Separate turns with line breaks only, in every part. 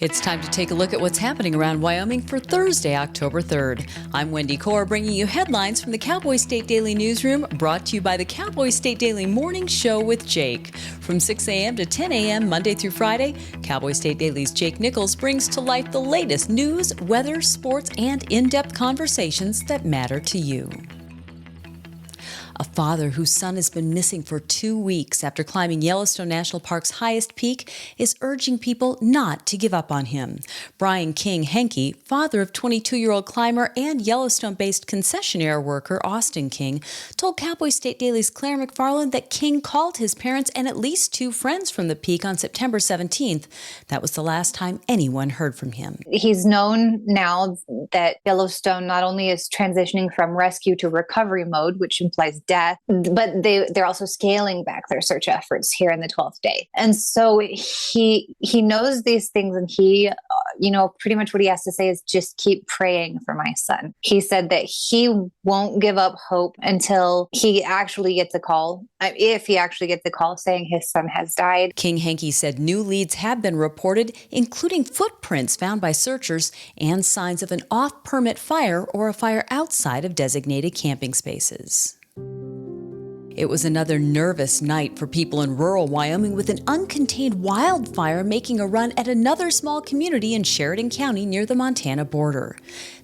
It's time to take a look at what's happening around Wyoming for Thursday, October 3rd. I'm Wendy Corr, bringing you headlines from the Cowboy State Daily newsroom, brought to you by the Cowboy State Daily Morning Show with Jake. From 6 a.m. to 10 a.m. Monday through Friday, Cowboy State Daily's Jake Nichols brings to life the latest news, weather, sports, and in-depth conversations that matter to you. A father whose son has been missing for 2 weeks after climbing Yellowstone National Park's highest peak is urging people not to give up on him. Brian King Henke, father of 22-year-old climber and Yellowstone-based concessionaire worker Austin King, told Cowboy State Daily's Claire McFarland that King called his parents and at least 2 friends from the peak on September 17th. That was the last time anyone heard from him.
He's known now that Yellowstone not only is transitioning from rescue to recovery mode, which implies death, but they're also scaling back their search efforts here in the 12th day. And so he knows these things, and he, pretty much what he has to say is just keep praying for my son. He said that he won't give up hope until he actually gets a call, if he actually gets a call saying his son has died.
King Henke said new leads have been reported, including footprints found by searchers and signs of an off-permit fire or a fire outside of designated camping spaces. It was another nervous night for people in rural Wyoming, with an uncontained wildfire making a run at another small community in Sheridan County near the Montana border.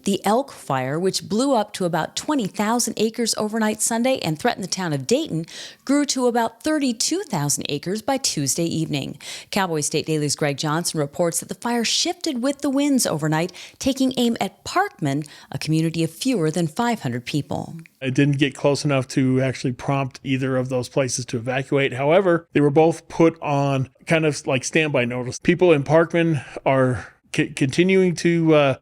The Elk Fire, which blew up to about 20,000 acres overnight Sunday and threatened the town of Dayton, grew to about 32,000 acres by Tuesday evening. Cowboy State Daily's Greg Johnson reports that the fire shifted with the winds overnight, taking aim at Parkman, a community of fewer than 500 people.
It didn't get close enough to actually prompt either of those places to evacuate. However, they were both put on kind of like standby notice. People in Parkman are continuing to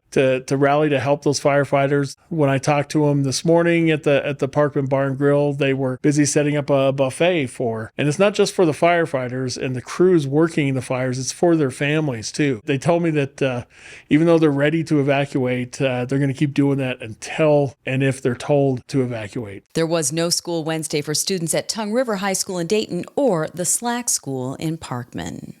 rally to help those firefighters. When I talked to them this morning at the Parkman Bar and Grill, they were busy setting up a buffet and it's not just for the firefighters and the crews working in the fires, it's for their families too. They told me that even though they're ready to evacuate, they're going to keep doing that until and if they're told to evacuate.
There was no school Wednesday for students at Tongue River High School in Dayton or the Slack School in Parkman.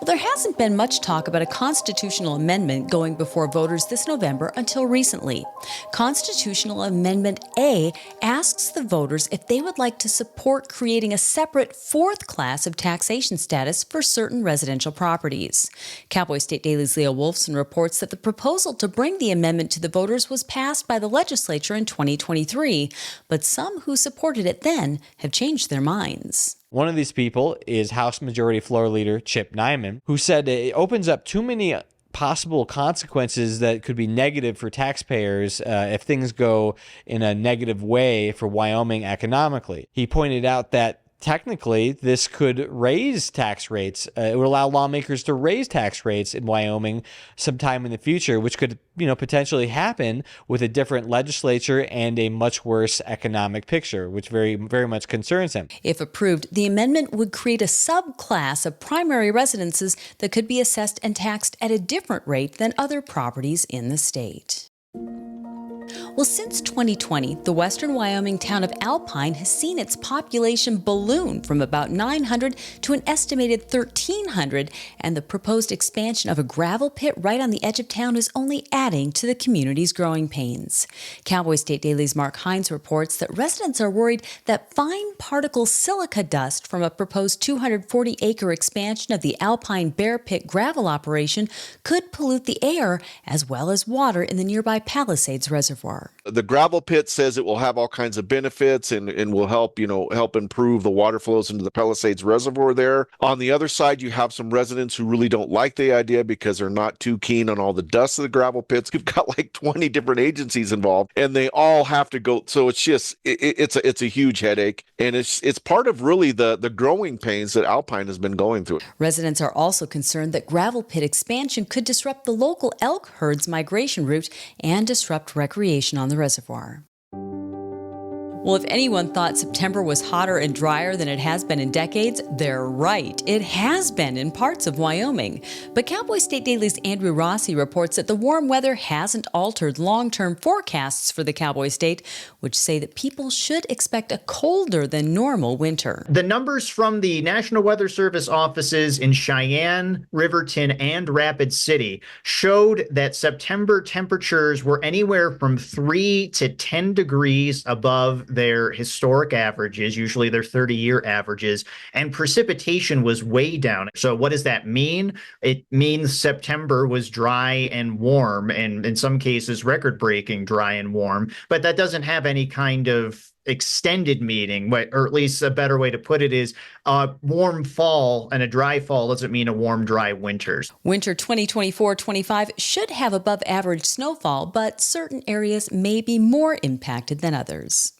There hasn't been much talk about a constitutional amendment going before voters this November until recently. Constitutional Amendment A asks the voters if they would like to support creating a separate fourth class of taxation status for certain residential properties. Cowboy State Daily's Leah Wolfson reports that the proposal to bring the amendment to the voters was passed by the legislature in 2023, but some who supported it then have changed their minds.
One of these people is House Majority Floor Leader Chip Nyman, who said it opens up too many possible consequences that could be negative for taxpayers if things go in a negative way for Wyoming economically. He pointed out that technically, this could raise tax rates. It would allow lawmakers to raise tax rates in Wyoming sometime in the future, which could, potentially happen with a different legislature and a much worse economic picture, which very, very much concerns him.
If approved, the amendment would create a subclass of primary residences that could be assessed and taxed at a different rate than other properties in the state. Well, since 2020, the western Wyoming town of Alpine has seen its population balloon from about 900 to an estimated 1,300, and the proposed expansion of a gravel pit right on the edge of town is only adding to the community's growing pains. Cowboy State Daily's Mark Hines reports that residents are worried that fine particle silica dust from a proposed 240-acre expansion of the Alpine Bear Pit gravel operation could pollute the air as well as water in the nearby Palisades Reservoir.
The gravel pit says it will have all kinds of benefits and will help improve the water flows into the Palisades Reservoir there. On the other side, you have some residents who really don't like the idea because they're not too keen on all the dust of the gravel pits. You've got like 20 different agencies involved, and they all have to go. So it's just it's a huge headache, and it's part of really the growing pains that Alpine has been going through.
Residents are also concerned that gravel pit expansion could disrupt the local elk herd's migration route and disrupt recreation on the reservoir. Well, if anyone thought September was hotter and drier than it has been in decades, they're right. It has been in parts of Wyoming. But Cowboy State Daily's Andrew Rossi reports that the warm weather hasn't altered long-term forecasts for the Cowboy State, which say that people should expect a colder than normal winter.
The numbers from the National Weather Service offices in Cheyenne, Riverton, and Rapid City showed that September temperatures were anywhere from 3 to 10 degrees above their historic averages, usually their 30-year averages, and precipitation was way down. So what does that mean? It means September was dry and warm, and in some cases record-breaking dry and warm, but that doesn't have any kind of extended meaning, or at least a better way to put it is a warm fall and a dry fall doesn't mean a warm, dry winter.
Winter 2024-25 should have above average snowfall, but certain areas may be more impacted than others.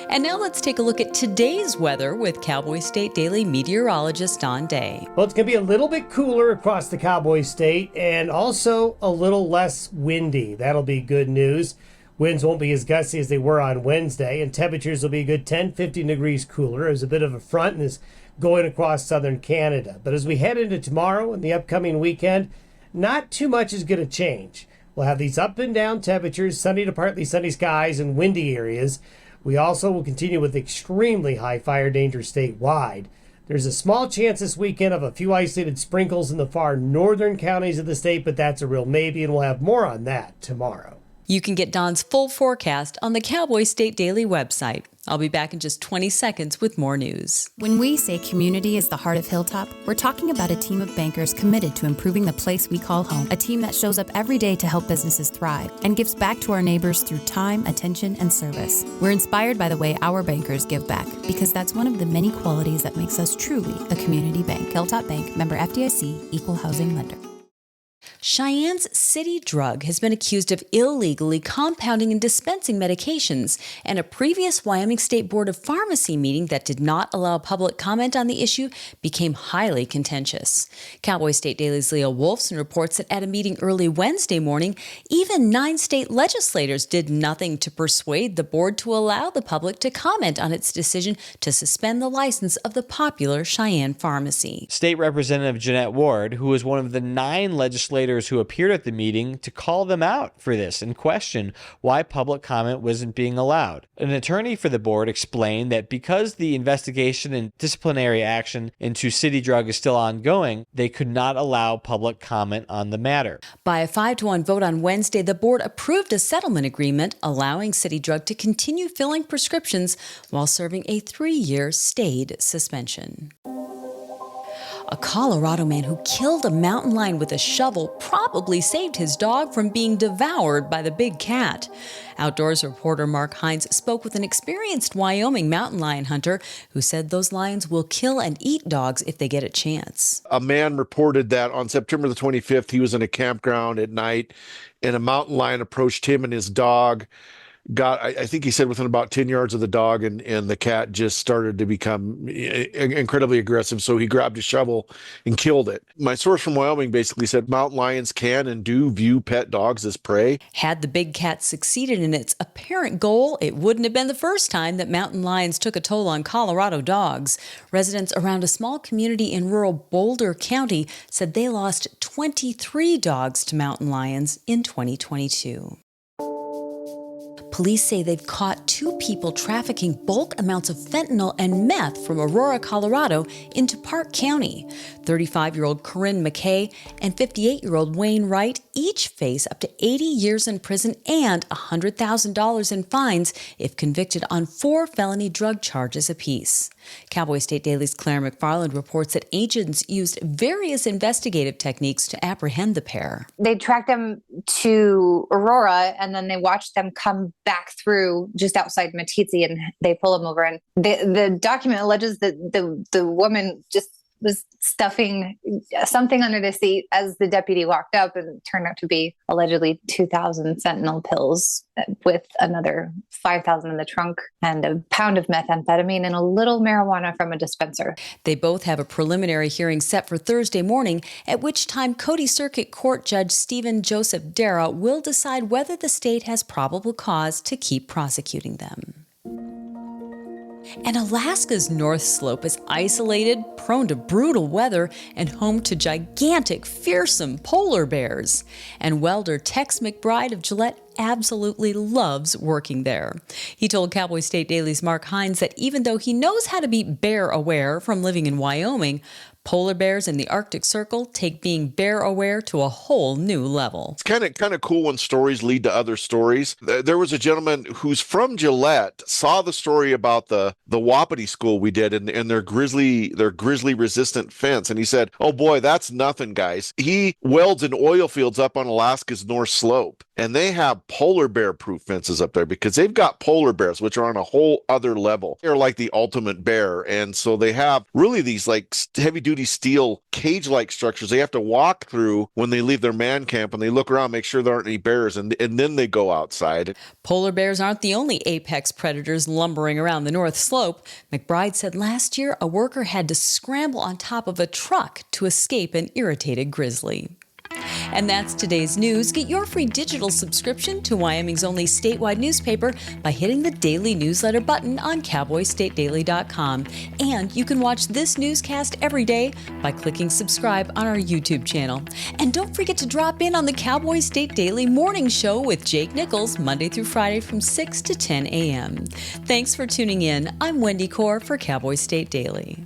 And now let's take a look at today's weather with Cowboy State Daily meteorologist Don Day.
Well, it's going to be a little bit cooler across the Cowboy State and also a little less windy. That'll be good news. Winds won't be as gusty as they were on Wednesday, and temperatures will be a good 10-15 degrees cooler. There's a bit of a front and is going across southern Canada. But as we head into tomorrow and the upcoming weekend, not too much is going to change. We'll have these up and down temperatures, sunny to partly sunny skies and windy areas. We also will continue with extremely high fire danger statewide. There's a small chance this weekend of a few isolated sprinkles in the far northern counties of the state, but that's a real maybe, and we'll have more on that tomorrow.
You can get Don's full forecast on the Cowboy State Daily website. I'll be back in just 20 seconds with more news.
When we say community is the heart of Hilltop, we're talking about a team of bankers committed to improving the place we call home. A team that shows up every day to help businesses thrive and gives back to our neighbors through time, attention, and service. We're inspired by the way our bankers give back because that's one of the many qualities that makes us truly a community bank. Hilltop Bank, member FDIC, equal housing lender.
Cheyenne's City Drug has been accused of illegally compounding and dispensing medications, and a previous Wyoming State Board of Pharmacy meeting that did not allow public comment on the issue became highly contentious. Cowboy State Daily's Leah Wolfson reports that at a meeting early Wednesday morning, even 9 state legislators did nothing to persuade the board to allow the public to comment on its decision to suspend the license of the popular Cheyenne pharmacy.
State Representative Jeanette Ward, who was one of the 9 legislators who appeared at the meeting, to call them out for this and question why public comment wasn't being allowed. An attorney for the board explained that because the investigation and disciplinary action into City Drug is still ongoing, they could not allow public comment on the matter.
By a 5-1 vote on Wednesday, the board approved a settlement agreement allowing City Drug to continue filling prescriptions while serving a 3-year stayed suspension. A Colorado man who killed a mountain lion with a shovel probably saved his dog from being devoured by the big cat. Outdoors reporter Mark Hines spoke with an experienced Wyoming mountain lion hunter who said those lions will kill and eat dogs if they get a chance.
A man reported that on September the 25th, he was in a campground at night and a mountain lion approached him and his dog. I think he said within about 10 yards of the dog, and the cat just started to become incredibly aggressive. So he grabbed a shovel and killed it. My source from Wyoming basically said mountain lions can and do view pet dogs as prey.
Had the big cat succeeded in its apparent goal, it wouldn't have been the first time that mountain lions took a toll on Colorado dogs. Residents around a small community in rural Boulder County said they lost 23 dogs to mountain lions in 2022. Police say they've caught 2 people trafficking bulk amounts of fentanyl and meth from Aurora, Colorado into Park County. 35-year-old Corinne McKay and 58-year-old Wayne Wright each face up to 80 years in prison and $100,000 in fines if convicted on 4 felony drug charges apiece. Cowboy State Daily's Claire McFarland reports that agents used various investigative techniques to apprehend the pair.
They tracked them to Aurora, and then they watched them come back through just outside Meeteetse, and they pull them over. And the document alleges that the woman just was stuffing something under the seat as the deputy walked up, and it turned out to be allegedly 2,000 fentanyl pills with another 5,000 in the trunk and a pound of methamphetamine and a little marijuana from a dispenser.
They both have a preliminary hearing set for Thursday morning, at which time Cody Circuit Court Judge Stephen Joseph Dara will decide whether the state has probable cause to keep prosecuting them. And Alaska's North Slope is isolated, prone to brutal weather, and home to gigantic, fearsome polar bears. And welder Tex McBride of Gillette absolutely loves working there. He told Cowboy State Daily's Mark Hines that even though he knows how to be bear aware from living in Wyoming, polar bears in the Arctic Circle take being bear aware to a whole new level.
It's kind of cool when stories lead to other stories. There was a gentleman who's from Gillette, saw the story about the Wapiti school we did and their grizzly resistant fence, and he said, "Oh boy, that's nothing, guys." He welds in oil fields up on Alaska's North Slope, and they have polar bear proof fences up there because they've got polar bears, which are on a whole other level. They're like the ultimate bear, and so they have really these like heavy duty steel cage-like structures they have to walk through when they leave their man camp, and they look around, make sure there aren't any bears, and then they go outside.
Polar bears aren't the only apex predators lumbering around the North Slope. McBride said last year a worker had to scramble on top of a truck to escape an irritated grizzly. And that's today's news. Get your free digital subscription to Wyoming's only statewide newspaper by hitting the daily newsletter button on cowboystatedaily.com. And you can watch this newscast every day by clicking subscribe on our YouTube channel. And don't forget to drop in on the Cowboy State Daily Morning Show with Jake Nichols, Monday through Friday from 6 to 10 a.m. Thanks for tuning in. I'm Wendy Corr for Cowboy State Daily.